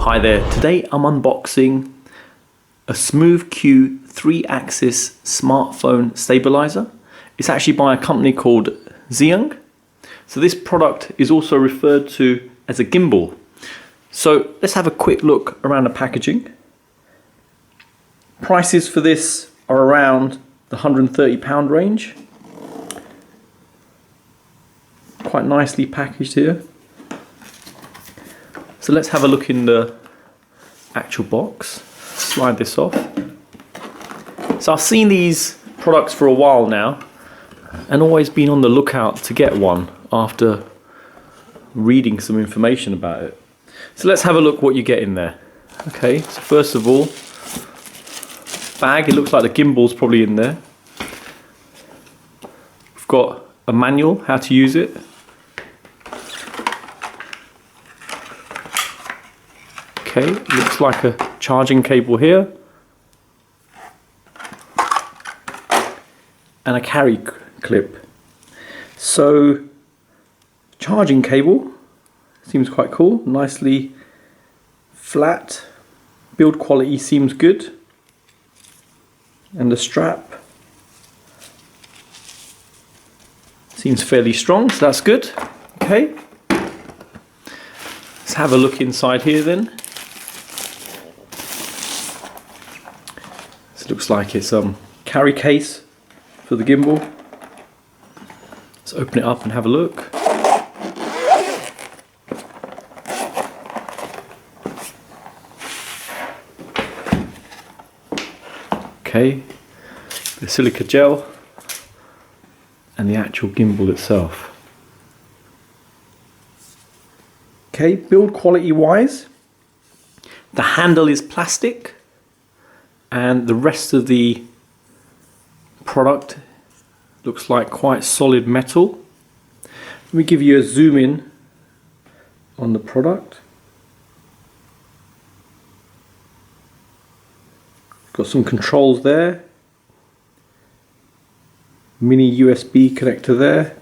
Hi there, today I'm unboxing a Smooth Q 3-axis smartphone stabilizer. It's actually by a company called Zhiyun. So this product is also referred to as a gimbal. So let's have a quick look around the packaging. Prices for this are around the £130 range. Quite nicely packaged here. So let's have a look in the actual box. Slide this off. So I've seen these products for a while now and always been on the lookout to get one after reading some information about it. So let's have a look what you get in there. Okay, so first of all, bag. It looks like the gimbal's probably in there. We've got a manual how to use it. Okay, looks like a charging cable here and a carry clip. So charging cable seems quite cool, nicely flat, build quality seems good, and the strap seems fairly strong, so that's good. Okay, let's have a look inside here then. Looks like it's a carry case for the gimbal. Let's open it up and have a look. Okay, the silica gel and the actual gimbal itself. Okay, build quality wise, the handle is plastic. And the rest of the product looks like quite solid metal. Let me give you a zoom in on the product. Got some controls there. Mini USB connector there.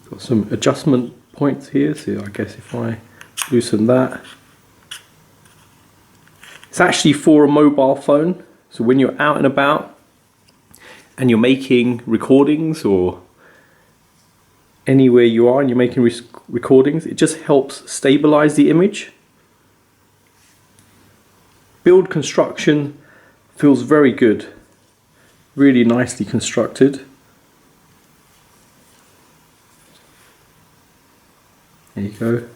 Got some adjustment points here, so I guess if I loosen that. It's actually for a mobile phone, so when you're out and about and you're making recordings or anywhere you are and you're making recordings, it just helps stabilize the image. Build construction feels very good, really nicely constructed. There you go,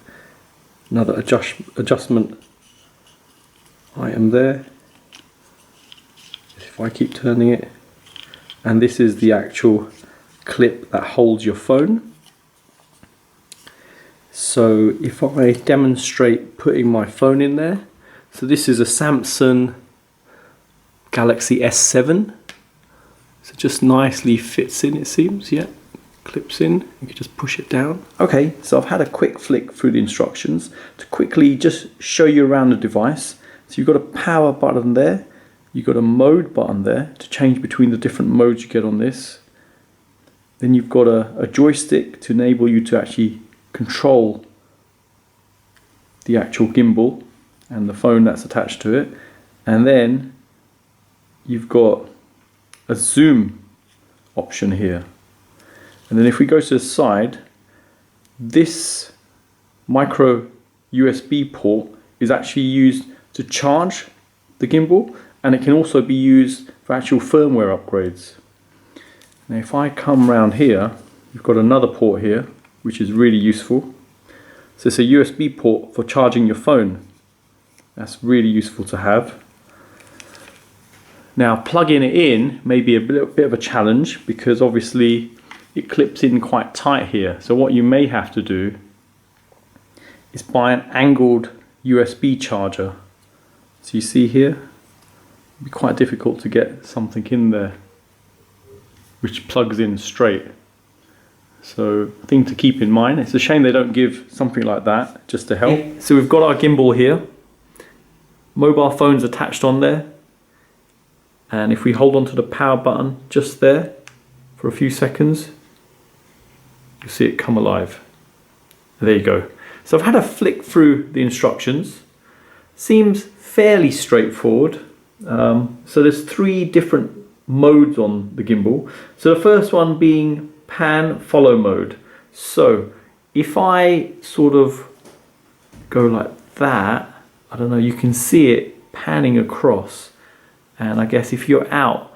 another adjustment item there. If I keep turning it, and this is the actual clip that holds your phone. So if I demonstrate putting my phone in there, so this is a Samsung Galaxy S7, so just nicely fits in, it seems. Yeah, clips in, you can just push it down. Okay, so I've had a quick flick through the instructions to quickly just show you around the device. So you've got a power button there, you've got a mode button there to change between the different modes you get on this. Then you've got a joystick to enable you to actually control the actual gimbal and the phone that's attached to it. And then you've got a zoom option here. And then if we go to the side, this micro USB port is actually used to charge the gimbal, and it can also be used for actual firmware upgrades. Now if I come around here, you've got another port here which is really useful. So it's a USB port for charging your phone. That's really useful to have. Now plugging it in may be a bit of a challenge because obviously it clips in quite tight here. So what you may have to do is buy an angled USB charger. So you see here, it'd be quite difficult to get something in there which plugs in straight. So thing to keep in mind. It's a shame they don't give something like that just to help. So we've got our gimbal here, mobile phone's attached on there, and if we hold on to the power button just there for a few seconds, you'll see it come alive. There you go. So I've had a flick through the instructions. Seems fairly straightforward. So there's 3 different modes on the gimbal. So the first one being pan follow mode. So if I sort of go like that, I don't know, you can see it panning across. And I guess if you're out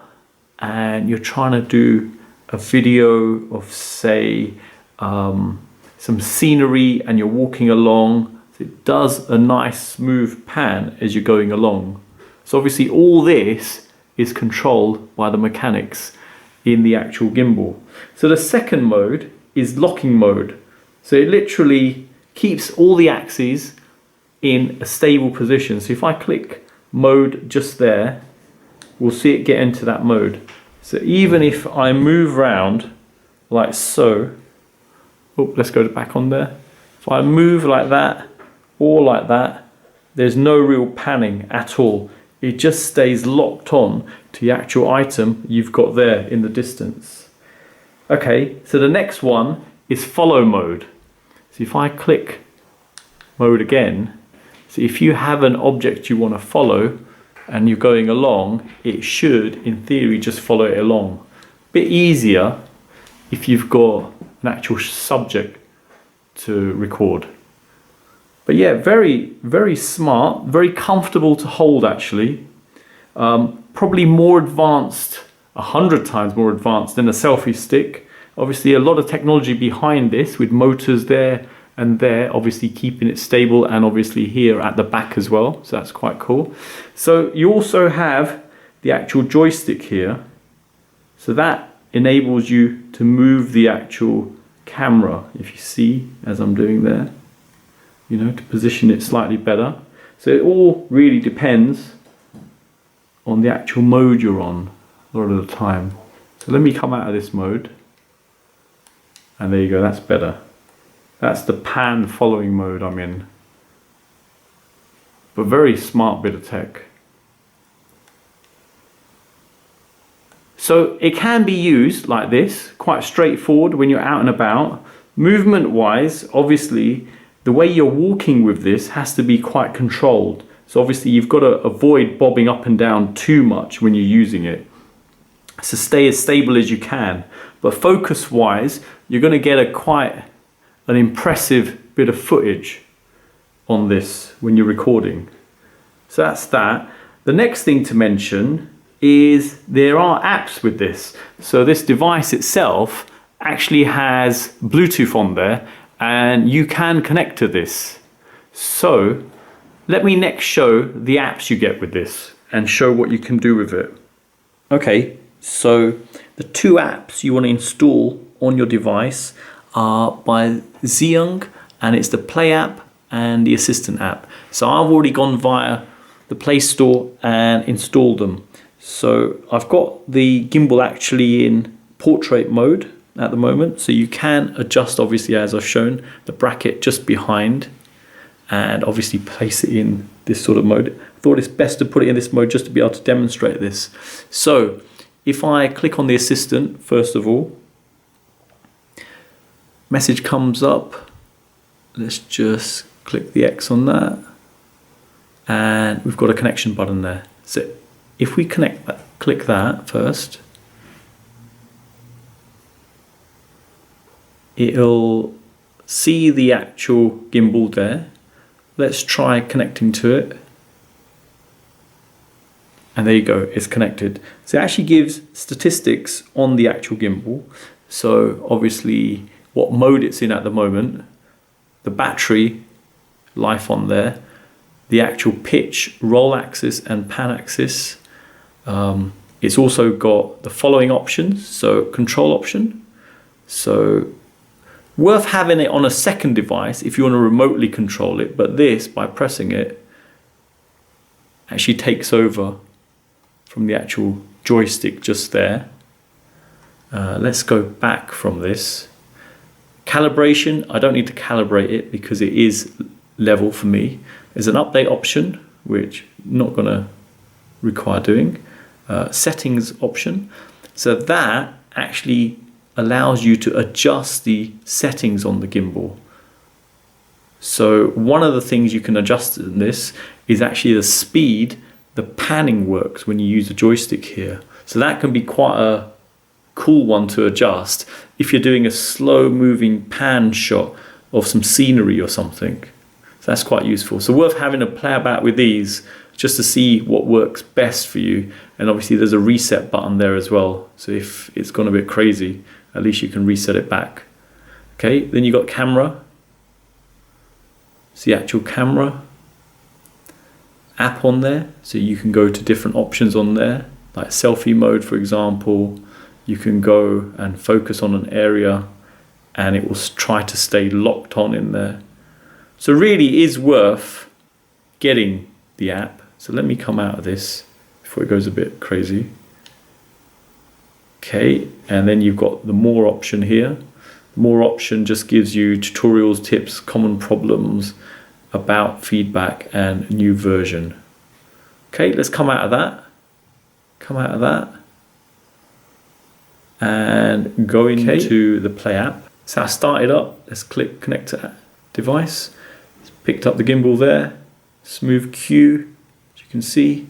and you're trying to do a video of, say, some scenery and you're walking along, it does a nice smooth pan as you're going along. So obviously all this is controlled by the mechanics in the actual gimbal. So the second mode is locking mode. So it literally keeps all the axes in a stable position. So if I click mode just there, we'll see it get into that mode. So even if I move around like so, oh, let's go back on there. If I move like that or like that, there's no real panning at all. It just stays locked on to the actual item you've got there in the distance. Okay, so the next one is follow mode. So if I click mode again, so if you have an object you want to follow and you're going along, it should, in theory, just follow it along. Bit easier if you've got an actual subject to record. But yeah, very, very smart, very comfortable to hold actually. Probably more advanced, 100 times more advanced than a selfie stick. Obviously a lot of technology behind this with motors there and there, obviously keeping it stable, and obviously here at the back as well. So that's quite cool. So you also have the actual joystick here. So that enables you to move the actual camera, if you see, as I'm doing there, you know, to position it slightly better. So it all really depends on the actual mode you're on a lot of the time. So let me come out of this mode. And there you go, that's better. That's the pan following mode I'm in. But very smart bit of tech. So it can be used like this, quite straightforward when you're out and about. Movement wise, obviously, the way you're walking with this has to be quite controlled. So obviously you've got to avoid bobbing up and down too much when you're using it. So stay as stable as you can. But focus wise, you're going to get quite an impressive bit of footage on this when you're recording. So that's that. The next thing to mention is there are apps with this. So this device itself actually has Bluetooth on there, and you can connect to this. So let me next show the apps you get with this and show what you can do with it. Okay, so the 2 apps you want to install on your device are by Zhiyun, and it's the Play app and the Assistant app. So I've already gone via the Play Store and installed them. So I've got the gimbal actually in portrait mode at the moment, so you can adjust, obviously, as I've shown, the bracket just behind, and obviously place it in this sort of mode. I thought it's best to put it in this mode just to be able to demonstrate this. So if I click on the Assistant, first of all, message comes up. Let's just click the X on that, and we've got a connection button there. So if we click that first, it'll see the actual gimbal there. Let's try connecting to it. And there you go, it's connected. So it actually gives statistics on the actual gimbal. So obviously what mode it's in at the moment, the battery life on there, the actual pitch, roll axis and pan axis. It's also got the following options, so control option. So worth having it on a second device if you want to remotely control it, but this, by pressing it, actually takes over from the actual joystick just there. Let's go back from this. Calibration, I don't need to calibrate it because it is level for me. There's an update option, which I'm not going to require doing. Settings option. So that actually allows you to adjust the settings on the gimbal. So one of the things you can adjust in this is actually the speed the panning works when you use the joystick here. So that can be quite a cool one to adjust if you're doing a slow moving pan shot of some scenery or something. So that's quite useful. So worth having a play about with these just to see what works best for you. And obviously there's a reset button there as well. So if it's gone a bit crazy, at least you can reset it back. Okay, then you got camera. It's the actual camera app on there. So you can go to different options on there, like selfie mode, for example. You can go and focus on an area and it will try to stay locked on in there. So really is worth getting the app. So let me come out of this before it goes a bit crazy. Okay, and then you've got the more option here. More option just gives you tutorials, tips, common problems, about, feedback, and new version. Okay, let's come out of that. Come out of that. And go into the Play app. So I started up. Let's click connect to device. It's picked up the gimbal there. Smooth Q, as you can see.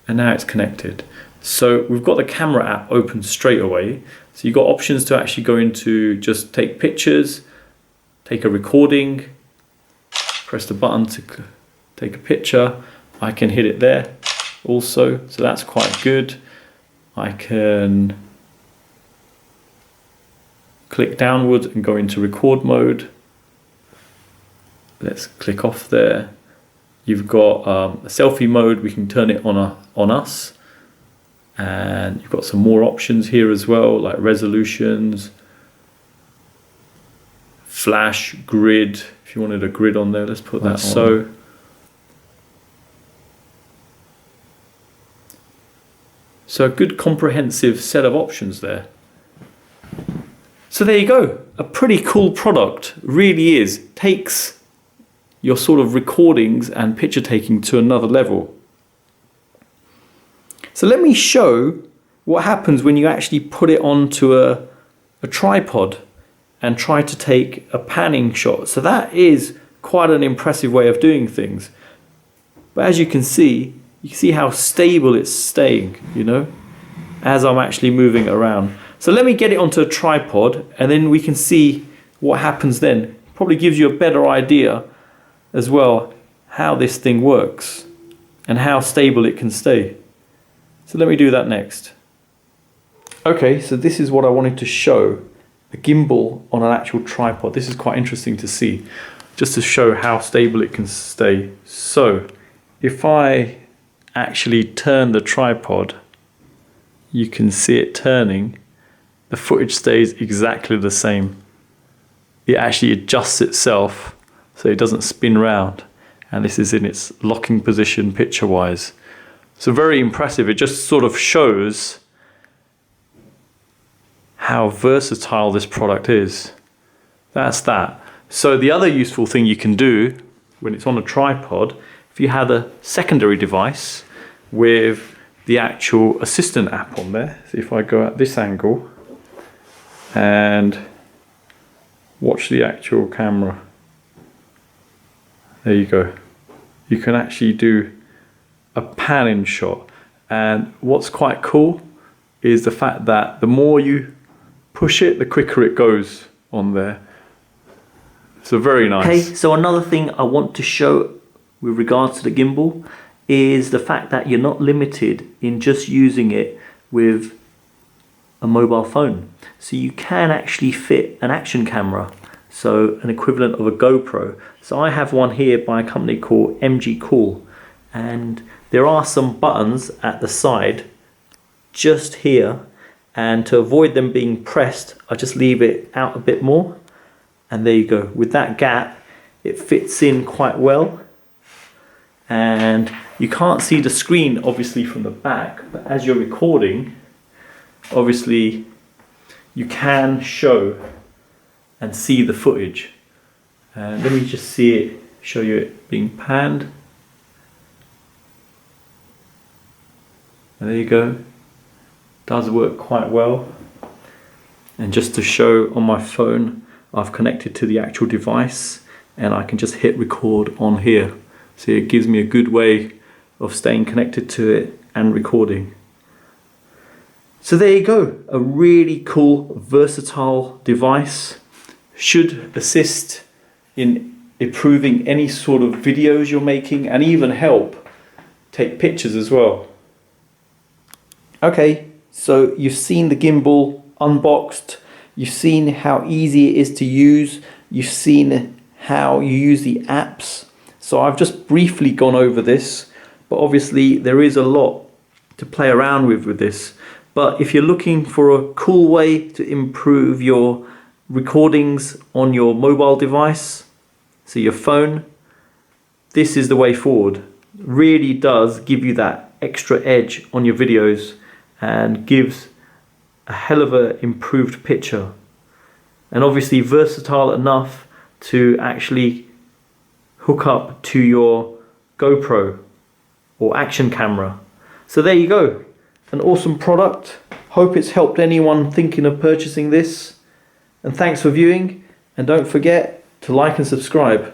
And now it's connected. So we've got the camera app open straight away. So you've got options to actually go into just take pictures, take a recording, press the button to take a picture. I can hit it there also, so that's quite good. I can click downwards and go into record mode. Let's click off there. You've got a selfie mode, we can turn it on us. And you've got some more options here as well, like resolutions, flash, grid. If you wanted a grid on there, let's put that on. So a good comprehensive set of options there. So there you go, a pretty cool product, really is. Takes your sort of recordings and picture taking to another level. So let me show what happens when you actually put it onto a tripod and try to take a panning shot. So that is quite an impressive way of doing things. But as you can see how stable it's staying, you know, as I'm actually moving it around. So let me get it onto a tripod and then we can see what happens then. Probably gives you a better idea as well how this thing works and how stable it can stay. So let me do that next. Okay, so this is what I wanted to show. A gimbal on an actual tripod. This is quite interesting to see, just to show how stable it can stay. So if I actually turn the tripod, you can see it turning. The footage stays exactly the same. It actually adjusts itself so it doesn't spin round. And this is in its locking position picture wise. So very impressive. It just sort of shows how versatile this product is. That's that. So the other useful thing you can do when it's on a tripod, if you have a secondary device with the actual assistant app on there. So if I go at this angle and watch the actual camera, there you go. You can actually do a panning shot. And what's quite cool is the fact that the more you push it, the quicker it goes on there. So very nice. Okay, so another thing I want to show with regards to the gimbal is the fact that you're not limited in just using it with a mobile phone. So you can actually fit an action camera, so an equivalent of a GoPro. So I have one here by a company called MG Cool, and there are some buttons at the side just here, and to avoid them being pressed I just leave it out a bit more, and there you go. With that gap it fits in quite well, and you can't see the screen obviously from the back, but as you're recording obviously you can show and see the footage. And let me just show you it being panned. And there you go. Does work quite well. And just to show on my phone, I've connected to the actual device and I can just hit record on here. So it gives me a good way of staying connected to it and recording. So there you go, a really cool, versatile device. Should assist in improving any sort of videos you're making and even help take pictures as well. Okay, so you've seen the gimbal unboxed, you've seen how easy it is to use, you've seen how you use the apps. So I've just briefly gone over this, but obviously there is a lot to play around with this. But if you're looking for a cool way to improve your recordings on your mobile device, so your phone, this is the way forward. It really does give you that extra edge on your videos and gives a hell of a improved picture. And obviously versatile enough to actually hook up to your GoPro or action camera. So there you go. An awesome product. Hope it's helped anyone thinking of purchasing this. And thanks for viewing. And don't forget to like and subscribe.